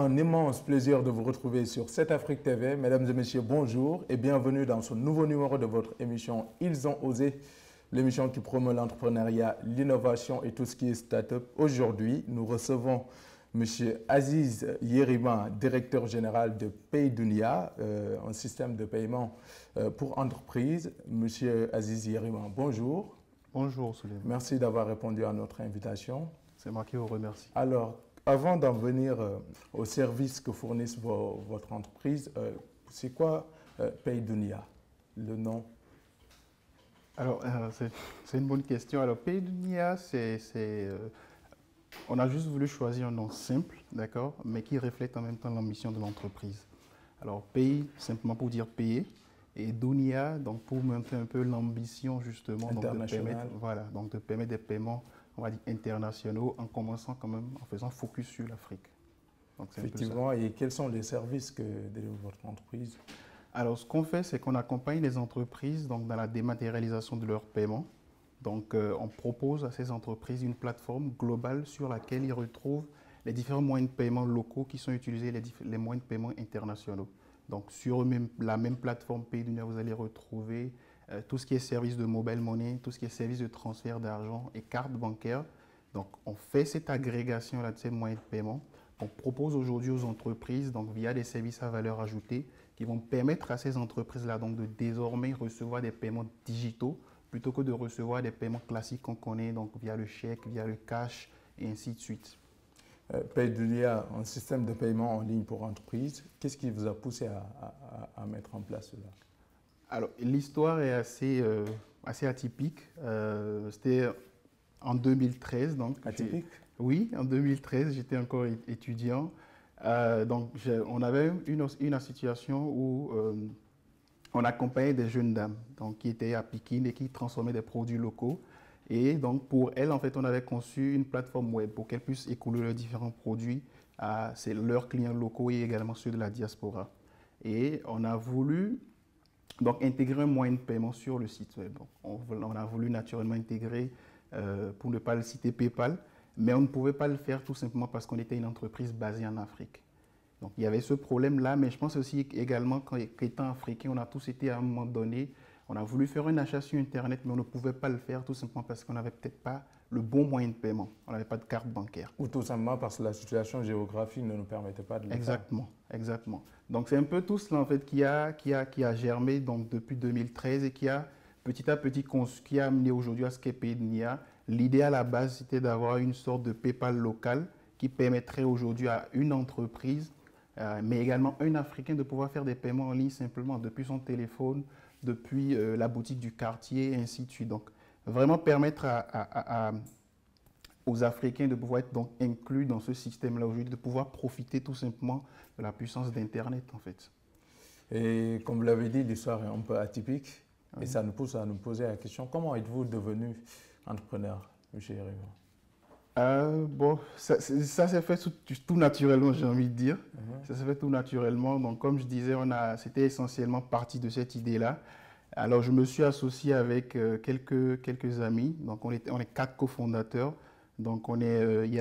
un immense plaisir de vous retrouver sur 7Afrique TV. Mesdames et messieurs, bonjour et bienvenue dans ce nouveau numéro de votre émission Ils ont osé, l'émission qui promeut l'entrepreneuriat, l'innovation et tout ce qui est start-up. Aujourd'hui, nous recevons M. Aziz Yerima, directeur général de PayDunia, un système de paiement pour entreprises. M. Aziz Yerima, bonjour. Bonjour, Souleymane. Merci d'avoir répondu à notre invitation. C'est moi qui vous remercie. Alors, avant d'en venir aux services que fournissent votre entreprise, c'est quoi PayDunia, le nom? Alors, c'est une bonne question. Alors, PayDunia, on a juste voulu choisir un nom simple, d'accord, mais qui reflète en même temps l'ambition de l'entreprise. Alors, Pay, simplement pour dire payer, et Dunia, donc pour montrer un peu l'ambition justement donc de permettre des paiements, on va dire internationaux, en commençant quand même, en faisant focus sur l'Afrique. Effectivement, et quels sont les services que délivre votre entreprise? Alors, ce qu'on fait, c'est qu'on accompagne les entreprises donc, dans la dématérialisation de leurs paiements. Donc, on propose à ces entreprises une plateforme globale sur laquelle ils retrouvent les différents moyens de paiement locaux qui sont utilisés, les moyens de paiement internationaux. Donc, sur la même plateforme PayDunia, vous allez retrouver tout ce qui est service de mobile money, tout ce qui est service de transfert d'argent et carte bancaire. Donc, on fait cette agrégation-là de ces moyens de paiement. On propose aujourd'hui aux entreprises, donc via des services à valeur ajoutée, qui vont permettre à ces entreprises-là donc de désormais recevoir des paiements digitaux plutôt que de recevoir des paiements classiques qu'on connaît, donc via le chèque, via le cash et ainsi de suite. PayDunia, un système de paiement en ligne pour entreprises. Qu'est-ce qui vous a poussé à mettre en place cela? Alors, l'histoire est assez atypique. C'était en 2013. Donc, atypique? Oui, en 2013, j'étais encore étudiant. On avait une situation où on accompagnait des jeunes dames donc, qui étaient à Pikine et qui transformaient des produits locaux. Et donc, pour elles, en fait, on avait conçu une plateforme web pour qu'elles puissent écouler leurs différents produits à leurs clients locaux et également ceux de la diaspora. Et on a voulu donc, intégrer un moyen de paiement sur le site web. On a voulu naturellement intégrer, pour ne pas le citer, PayPal, mais on ne pouvait pas le faire tout simplement parce qu'on était une entreprise basée en Afrique. Donc, il y avait ce problème-là, mais je pense aussi également qu'étant africain, on a tous été à un moment donné, on a voulu faire un achat sur Internet, mais on ne pouvait pas le faire tout simplement parce qu'on n'avait peut-être pas le bon moyen de paiement. On n'avait pas de carte bancaire. Ou tout simplement parce que la situation géographique ne nous permettait pas de le faire. Exactement. Donc, c'est un peu tout cela en fait qui a germé donc, depuis 2013 et qui a petit à petit qui a amené aujourd'hui à ce qu'est PayDunia. L'idée à la base, c'était d'avoir une sorte de PayPal local qui permettrait aujourd'hui à une entreprise, mais également un Africain de pouvoir faire des paiements en ligne simplement depuis son téléphone, depuis la boutique du quartier et ainsi de suite. Donc, vraiment permettre aux Africains de pouvoir être donc inclus dans ce système-là aujourd'hui, de pouvoir profiter tout simplement de la puissance d'Internet en fait. Et comme vous l'avez dit, l'histoire est un peu atypique et ça nous pousse à nous poser la question, comment êtes-vous devenu entrepreneur, M. Yerima? Ça s'est fait tout naturellement, j'ai envie de dire. Ça s'est fait tout naturellement. Donc, comme je disais, c'était essentiellement parti de cette idée-là. Alors, je me suis associé avec quelques amis. Donc, on est 4 cofondateurs. Donc, on est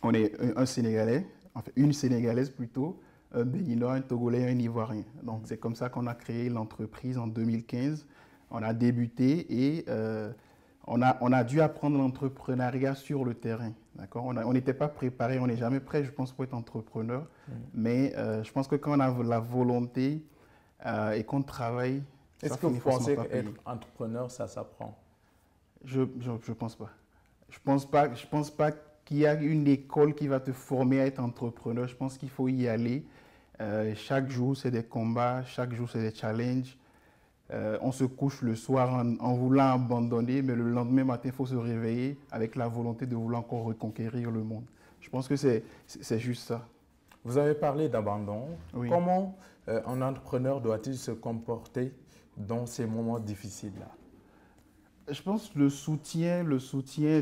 un Sénégalais, enfin une Sénégalaise plutôt, un Béninois, un Togolais et un Ivoirien. Donc, c'est comme ça qu'on a créé l'entreprise en 2015. On a débuté et on a dû apprendre l'entrepreneuriat sur le terrain. On n'était pas préparé, on n'est jamais prêt, je pense, pour être entrepreneur. Mais je pense que quand on a la volonté et qu'on travaille, est-ce que vous pensez qu'être entrepreneur, ça s'apprend? Je ne pense pas. Je pense pas qu'il y a une école qui va te former à être entrepreneur. Je pense qu'il faut y aller. Chaque jour, c'est des combats, chaque jour, c'est des challenges. On se couche le soir en voulant abandonner, mais le lendemain matin, il faut se réveiller avec la volonté de vouloir encore reconquérir le monde. Je pense que c'est juste ça. Vous avez parlé d'abandon. Oui. Comment un entrepreneur doit-il se comporter dans ces moments difficiles-là? Je pense que le soutien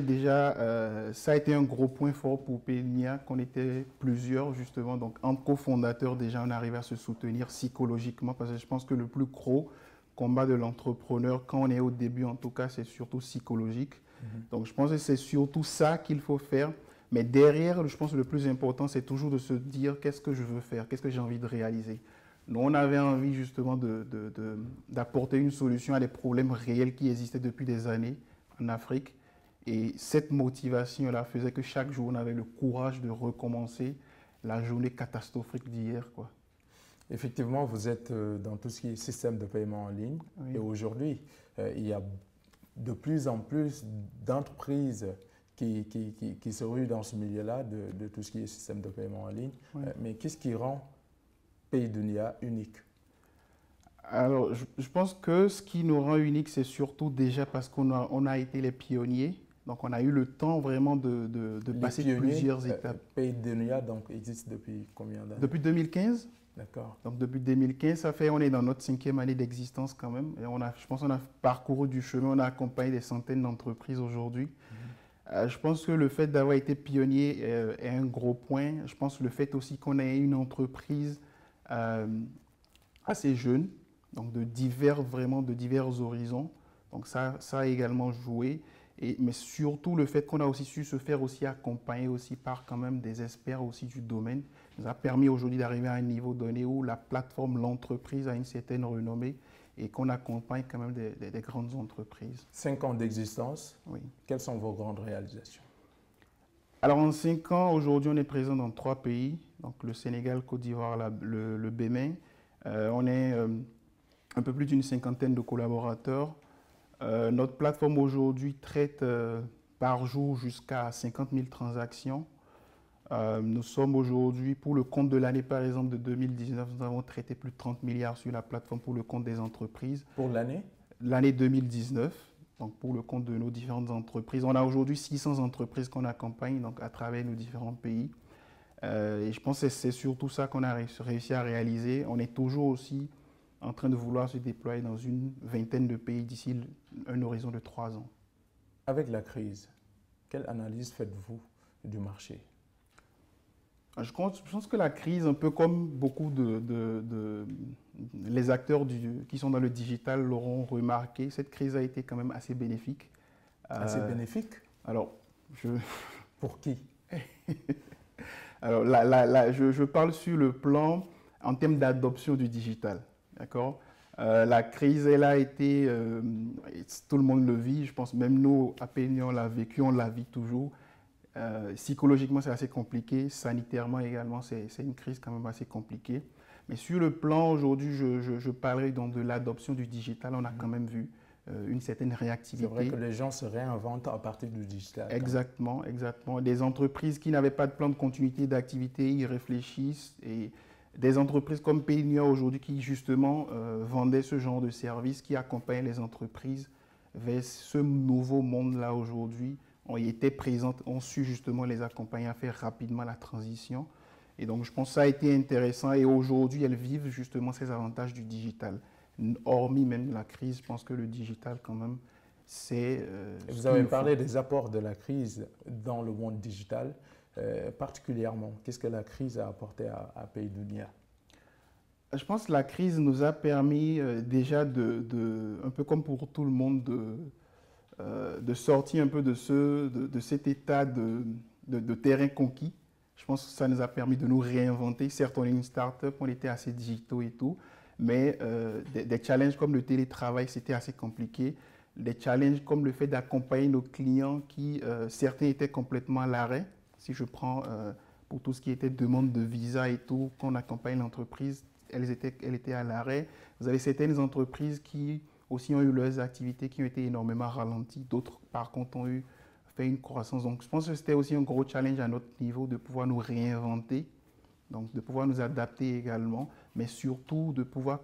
déjà, ça a été un gros point fort pour PayDunia, qu'on était plusieurs justement. Donc, entre cofondateurs, déjà, on arrivait à se soutenir psychologiquement parce que je pense que le plus gros combat de l'entrepreneur, quand on est au début en tout cas, c'est surtout psychologique. Donc, je pense que c'est surtout ça qu'il faut faire. Mais derrière, je pense que le plus important, c'est toujours de se dire qu'est-ce que je veux faire, qu'est-ce que j'ai envie de réaliser. Nous, on avait envie justement d'apporter une solution à des problèmes réels qui existaient depuis des années en Afrique. Et cette motivation-là faisait que chaque jour, on avait le courage de recommencer la journée catastrophique d'hier, quoi. Effectivement, vous êtes dans tout ce qui est système de paiement en ligne. Oui. Et aujourd'hui, il y a de plus en plus d'entreprises qui se ruent dans ce milieu-là, de tout ce qui est système de paiement en ligne. Oui. Mais qu'est-ce qui rend Paydunia unique? Alors, je pense que ce qui nous rend unique, c'est surtout déjà parce qu'on a été les pionniers. Donc, on a eu le temps vraiment de passer plusieurs étapes. Paydunia donc, existe depuis combien d'années? Depuis 2015. D'accord. Donc, depuis 2015, on est dans notre 5e année d'existence quand même. Et je pense qu'on a parcouru du chemin, on a accompagné des centaines d'entreprises aujourd'hui. Je pense que le fait d'avoir été pionnier est un gros point. Je pense que le fait aussi qu'on ait une entreprise assez jeune, donc de divers horizons. Donc ça a également joué. Mais surtout le fait qu'on a aussi su se faire aussi accompagner aussi par quand même des experts aussi du domaine nous a permis aujourd'hui d'arriver à un niveau donné où la plateforme, l'entreprise a une certaine renommée et qu'on accompagne quand même des grandes entreprises. 5 ans d'existence, oui. Quelles sont vos grandes réalisations? Alors en 5 ans, aujourd'hui on est présent dans 3 pays, donc le Sénégal, Côte d'Ivoire, le Bénin. On est un peu plus d'une 50aine de collaborateurs. Notre plateforme aujourd'hui traite par jour jusqu'à 50 000 transactions. Nous sommes aujourd'hui, pour le compte de l'année par exemple de 2019, nous avons traité plus de 30 milliards sur la plateforme pour le compte des entreprises. Pour l'année? L'année 2019, donc pour le compte de nos différentes entreprises. On a aujourd'hui 600 entreprises qu'on accompagne donc à travers nos différents pays. Et je pense que c'est surtout ça qu'on a réussi à réaliser. On est toujours aussi en train de vouloir se déployer dans une vingtaine de pays d'ici un horizon de 3 ans. Avec la crise, quelle analyse faites-vous du marché? Je pense que la crise, un peu comme beaucoup les acteurs qui sont dans le digital l'auront remarqué, cette crise a été quand même assez bénéfique. Assez bénéfique? Alors, Pour qui? Alors, je parle sur le plan en termes d'adoption du digital. D'accord? La crise, elle a été, tout le monde le vit, je pense même nous, à Paydunia, on l'a vécu, on la vit toujours. Psychologiquement, c'est assez compliqué. Sanitairement également, c'est une crise quand même assez compliquée. Mais sur le plan, aujourd'hui, je parlerai donc de l'adoption du digital. On a quand même vu une certaine réactivité. C'est vrai que les gens se réinventent à partir du digital. Exactement, exactement. Des entreprises qui n'avaient pas de plan de continuité d'activité, ils réfléchissent. Et des entreprises comme Paydunia aujourd'hui qui justement vendaient ce genre de services, qui accompagnent les entreprises vers ce nouveau monde-là aujourd'hui. On y était présentes, on su justement les accompagner à faire rapidement la transition. Et donc, je pense que ça a été intéressant. Et aujourd'hui, elles vivent justement ces avantages du digital. Hormis même la crise, je pense que le digital, quand même, c'est... Vous avez parlé des apports de la crise dans le monde digital. Particulièrement, qu'est-ce que la crise a apporté à Paydunia? Je pense que la crise nous a permis déjà un peu comme pour tout le monde, de sortir un peu de cet état de terrain conquis. Je pense que ça nous a permis de nous réinventer. Certes, on est une start-up, on était assez digitaux et tout, mais des challenges comme le télétravail, c'était assez compliqué. Des challenges comme le fait d'accompagner nos clients qui, certains étaient complètement à l'arrêt. Si je prends pour tout ce qui était demande de visa et tout, qu'on accompagne l'entreprise, elle était à l'arrêt. Vous avez certaines entreprises qui aussi ont eu leurs activités qui ont été énormément ralenties. D'autres, par contre, ont fait une croissance. Donc, je pense que c'était aussi un gros challenge à notre niveau de pouvoir nous réinventer, donc de pouvoir nous adapter également, mais surtout de pouvoir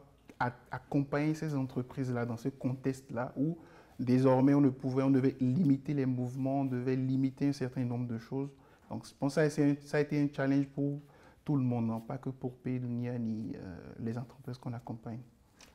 accompagner ces entreprises-là dans ce contexte-là où désormais on devait limiter les mouvements, on devait limiter un certain nombre de choses. Donc, je pense que ça a été un challenge pour tout le monde, non? Pas que pour Paydunia ni les entreprises qu'on accompagne.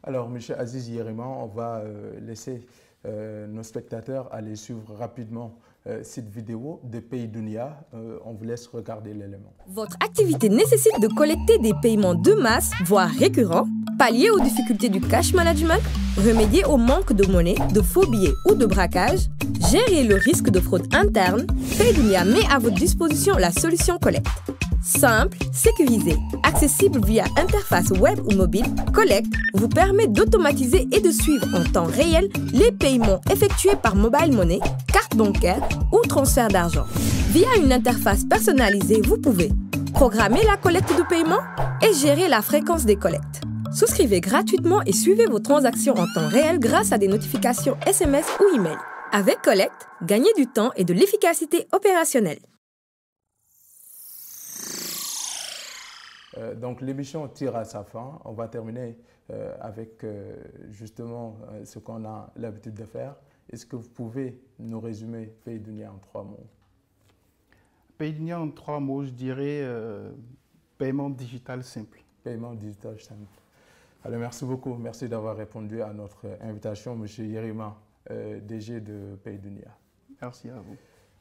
Alors, M. Aziz Yerima, on va laisser nos spectateurs aller suivre rapidement site vidéo de PayDunia. On vous laisse regarder l'élément. Votre activité nécessite de collecter des paiements de masse, voire récurrents, pallier aux difficultés du cash management, remédier au manque de monnaie, de faux billets ou de braquage, gérer le risque de fraude interne. PayDunia met à votre disposition la solution Collect. Simple, sécurisé, accessible via interface web ou mobile, Collect vous permet d'automatiser et de suivre en temps réel les paiements effectués par mobile money, carte bancaire ou transfert d'argent. Via une interface personnalisée, vous pouvez programmer la collecte de paiement et gérer la fréquence des collectes. Souscrivez gratuitement et suivez vos transactions en temps réel grâce à des notifications SMS ou email. Avec Collect, gagnez du temps et de l'efficacité opérationnelle. Donc l'émission tire à sa fin. On va terminer avec justement ce qu'on a l'habitude de faire. Est-ce que vous pouvez nous résumer PayDunia en 3 mots? PayDunia en 3 mots, je dirais paiement digital simple. Paiement digital simple. Alors merci beaucoup. Merci d'avoir répondu à notre invitation, M. Yerima, DG de PayDunia. Merci à vous.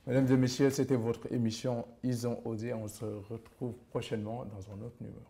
Mesdames et messieurs, c'était votre émission Ils ont osé. On se retrouve prochainement dans un autre numéro.